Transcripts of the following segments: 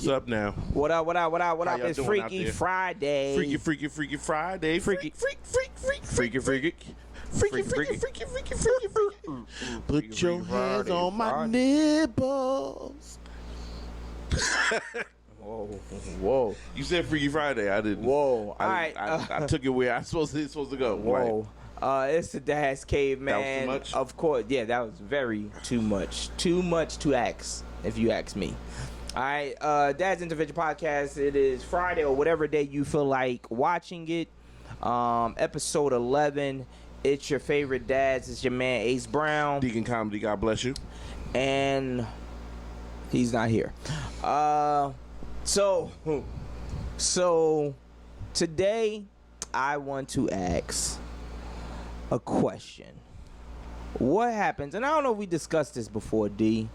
What's up now? What up? How It's y'all doing out Freaky there? Friday. Freaky Friday. Freaky. Put your hands on my nipples. Whoa. You said Freaky Friday. I didn't. Whoa. I took it where I supposed to go. Whoa. It's the Dad's Cave, man. That was too much? Of course. Yeah, that was very too much. Too much to ask, if you ask me. All right, Dad's Intervention Podcast. It is Friday or whatever day you feel like watching it. Episode 11. It's your favorite dads. It's your man Ace Brown. Deacon Comedy, God bless you. And he's not here. So today I want to ask a question. What happens, and I don't know if we discussed this before, D,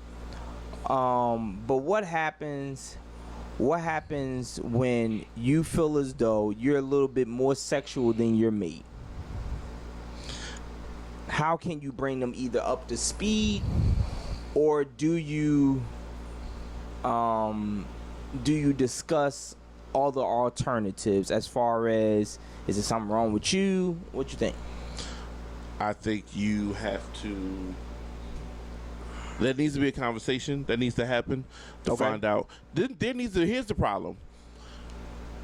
but what happens when you feel as though you're a little bit more sexual than your mate? How can you bring them either up to speed, or do you discuss all the alternatives as far as, is there something wrong with you? What you think? I think you have to. There needs to be a conversation that needs to happen to find out. There needs to. Here's the problem.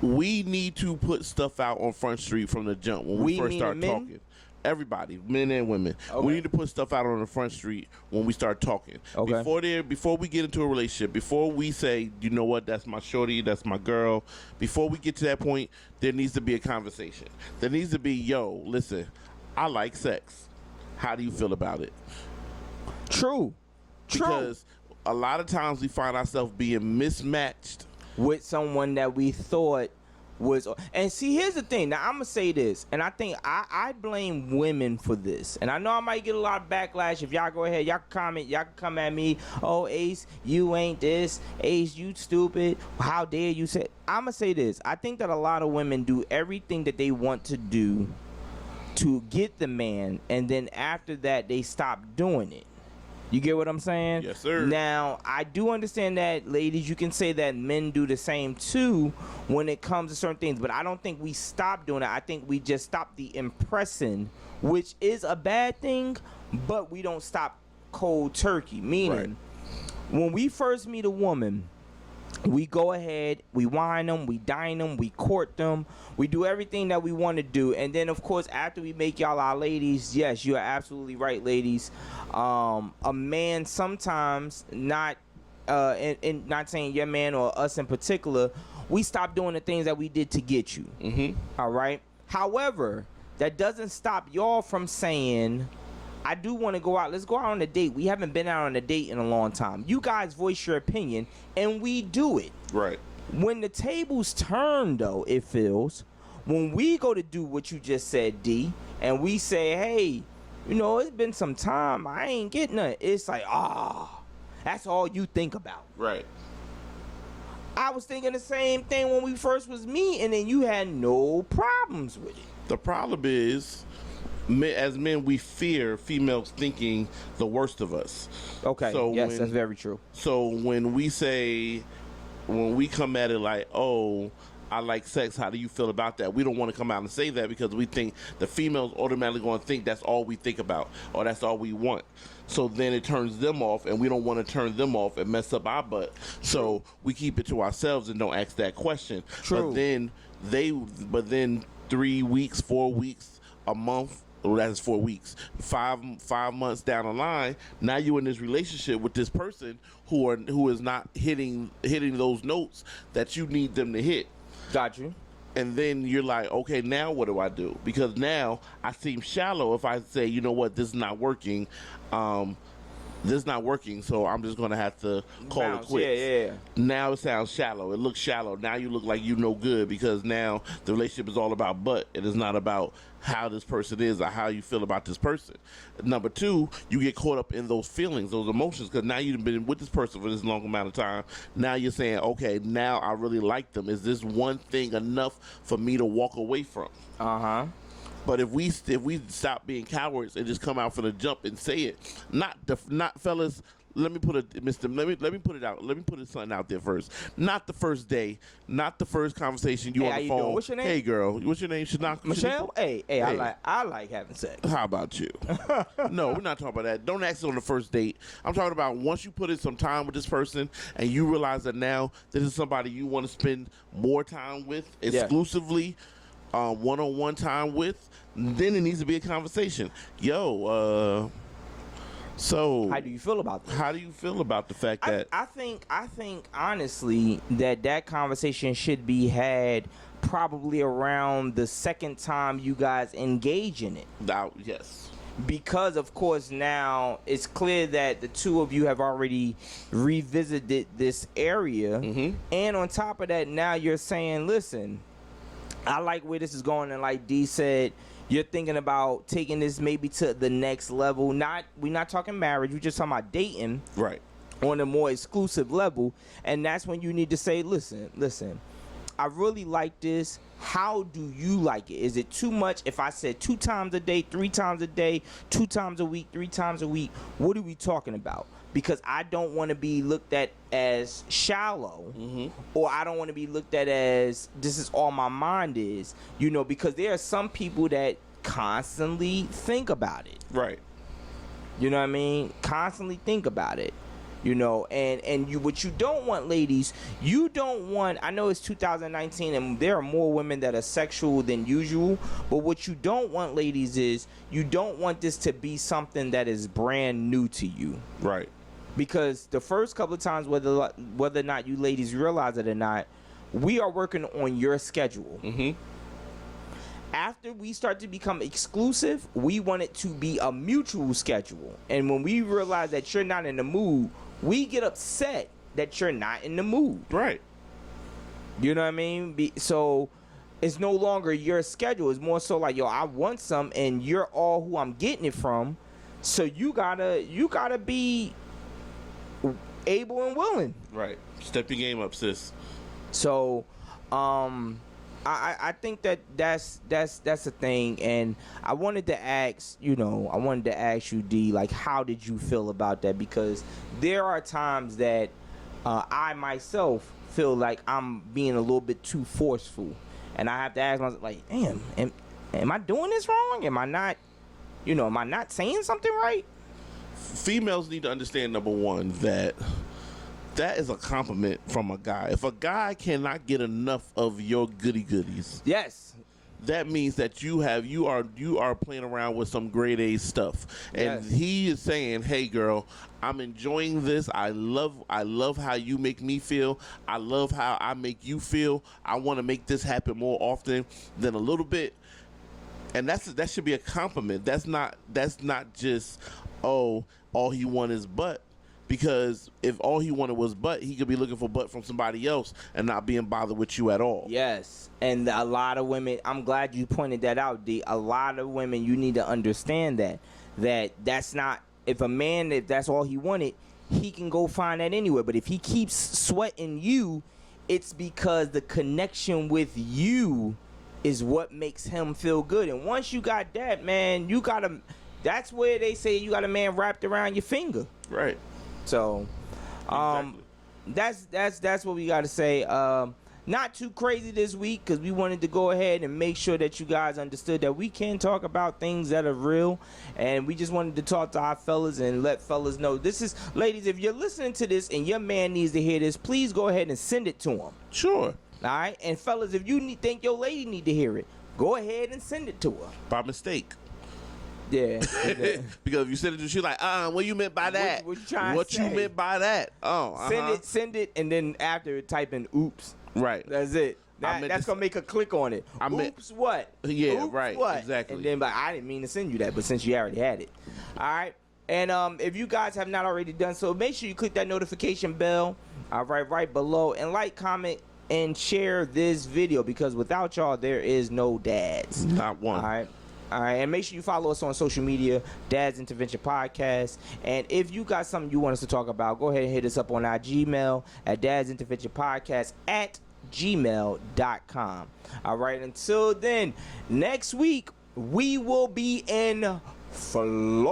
We need to put stuff out on Front Street from the jump when we first start talking. Everybody, men and women. Okay. We need to put stuff out on the Front Street when we start talking. Okay. Before we get into a relationship, before we say, you know what, that's my shorty, that's my girl. Before we get to that point, there needs to be a conversation. There needs to be, yo, listen, I like sex. How do you feel about it? True. Because a lot of times we find ourselves being mismatched with someone that we thought was. And see, here's the thing. Now I'm gonna say this, and I think I blame women for this. And I know I might get a lot of backlash. If y'all go ahead, y'all can comment, y'all can come at me. Oh, Ace, you ain't this. Ace, you stupid. How dare you say? I'm gonna say this. I think that a lot of women do everything that they want to do to get the man, and then after that they stop doing it. You get what I'm saying? Yes, sir. Now, I do understand that, ladies, you can say that men do the same too when it comes to certain things, but I don't think we stop doing it. I think we just stop the impressing, which is a bad thing, but we don't stop cold turkey. Meaning, when we first meet a woman, we go ahead, we wine them, we dine them, we court them, we do everything that we want to do, and then of course after we make y'all our ladies, yes, you are absolutely right, ladies. A man sometimes, not not saying your man or us in particular, we stop doing the things that we did to get you. All right. However, that doesn't stop y'all from saying, I do want to go out. Let's go out on a date. We haven't been out on a date in a long time. You guys voice your opinion, and we do it. Right. When the tables turn, though, it feels, when we go to do what you just said, D, and we say, hey, you know, it's been some time. I ain't getting nothing. It's like, that's all you think about. Right. I was thinking the same thing when we first was meeting, and then you had no problems with it. The problem is, as men, we fear females thinking the worst of us. Okay. So yes, that's very true. So when we come at it like, oh, I like sex, how do you feel about that? We don't want to come out and say that because we think the female's automatically going to think that's all we think about or that's all we want. So then it turns them off, and we don't want to turn them off and mess up our butt. So we keep it to ourselves and don't ask that question. True. But then 3 weeks, 4 weeks, a month, well, that's 4 weeks. 5 months down the line, now you're in this relationship with this person who is not hitting those notes that you need them to hit. Got you. And then you're like, okay, now what do I do? Because now I seem shallow if I say, you know what, this is not working. This is not working, so I'm just going to have to call it quits. Yeah. Now it sounds shallow. It looks shallow. Now you look like you no good because now the relationship is all about butt. It is not about how this person is or how you feel about this person. Number two, you get caught up in those feelings, those emotions, because now you've been with this person for this long amount of time. Now you're saying, okay, now I really like them. Is this one thing enough for me to walk away from? Uh-huh. But if we stop being cowards and just come out for the jump and say it, not fellas, let me put it out. Let me put it something out there first. Not the first day, not the first conversation you Hey, on how the you phone. doing? What's your name? Hey girl, what's your name? Shanak. Michelle? Hey, I like having sex. How about you? No, we're not talking about that. Don't ask it on the first date. I'm talking about once you put in some time with this person and you realize that now this is somebody you want to spend more time with, exclusively, one-on-one time with, then it needs to be a conversation. Yo, so How do you feel about that? how do you feel about the fact that I think honestly that conversation should be had probably around the second time you guys engage in it. yes. Because of course now it's clear that the two of you have already revisited this area, and on top of that now you're saying, listen, I like where this is going, and like D said, you're thinking about taking this maybe to the next level. We're not talking marriage, we're just talking about dating, Right. on a more exclusive level. And that's when you need to say, listen, I really like this. How do you like it? Is it too much if I said 2 times a day, 3 times a day, 2 times a week, 3 times a week? What are we talking about? Because I don't want to be looked at as shallow, or I don't want to be looked at as this is all my mind is, because there are some people that constantly think about it. Right. You know what I mean? Constantly think about it. And what you don't want, ladies, you don't want, I know it's 2019 and there are more women that are sexual than usual, but what you don't want, ladies, is you don't want this to be something that is brand new to you. Right. Because the first couple of times, whether or not you ladies realize it or not, we are working on your schedule. After we start to become exclusive, we want it to be a mutual schedule. And when we realize that you're not in the mood, we get upset that you're not in the mood. Right. You know what I mean? So it's no longer your schedule. It's more so like, yo, I want some, and you're all who I'm getting it from. So you gotta be able and willing. Right. Step your game up, sis. So, I think that's a thing, and I wanted to ask you, D, like, how did you feel about that? Because there are times that I myself feel like I'm being a little bit too forceful, and I have to ask myself, like, damn, am I doing this wrong? Am I not saying something right? Females need to understand, number one, that is a compliment from a guy. If a guy cannot get enough of your goody goodies, yes, that means that you are playing around with some grade A stuff, and Yes. he is saying, "Hey, girl, I'm enjoying this. I love how you make me feel. I love how I make you feel. I want to make this happen more often than a little bit." And that should be a compliment. That's not just, oh, all he wants is butt. Because if all he wanted was butt, he could be looking for butt from somebody else and not being bothered with you at all. Yes, and a lot of women, I'm glad you pointed that out, D. A lot of women, you need to understand that's not, if that's all he wanted, he can go find that anywhere. But if he keeps sweating you, it's because the connection with you is what makes him feel good. And once you got that, man, that's where they say you got a man wrapped around your finger. Right. So, Exactly. that's what we got to say. Not too crazy this week because we wanted to go ahead and make sure that you guys understood that we can talk about things that are real, and we just wanted to talk to our fellas and let fellas know. This is, ladies, if you're listening to this and your man needs to hear this, please go ahead and send it to him. Sure. All right, and fellas, if you think your lady need to hear it, go ahead and send it to her. By mistake. Yeah. Because if you send it to, she's like, what you meant by that? What you trying to What say? you meant by that? Oh, Send it, and then after type in oops. Right. That's it. That's gonna make a click on it. Oops, what? Yeah, Oops, right. What? Exactly. And then, but I didn't mean to send you that, but since you already had it, all right. And if you guys have not already done so, make sure you click that notification bell, right below, and like, comment, and share this video, because without y'all, there is no dads. Not one. All right, and make sure you follow us on social media, Dad's Intervention Podcast. And if you got something you want us to talk about, go ahead and hit us up on our Gmail at Dad's Intervention Podcast at gmail.com. All right, until then, next week, we will be in Florida.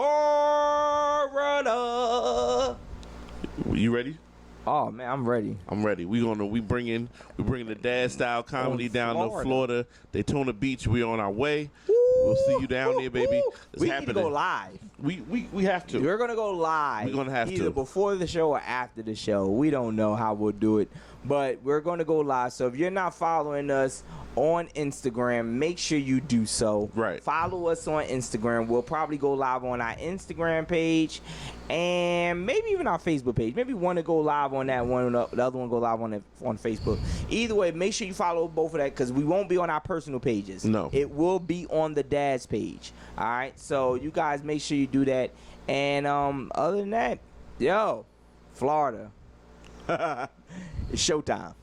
You ready? Oh man, I'm ready. I'm ready. We bringing the dad style comedy down to Florida, Daytona Beach. We on our way. We'll see you down there, baby. It's we happening. need to go live. We have to. We're gonna go live. We're gonna have either to before the show or after the show. We don't know how we'll do it, but we're gonna go live. So if you're not following us on Instagram, make sure you do so. Right. Follow us on Instagram. We'll probably go live on our Instagram page and maybe even our Facebook page. Maybe one to go live on that one, the other one go live on Facebook. Either way, make sure you follow both of that because we won't be on our personal pages. No. It will be on the dad's page. All right. So you guys make sure you do that. And other than that, yo, Florida. It's showtime.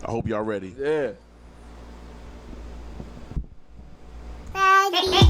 I hope y'all ready. Yeah. Daddy.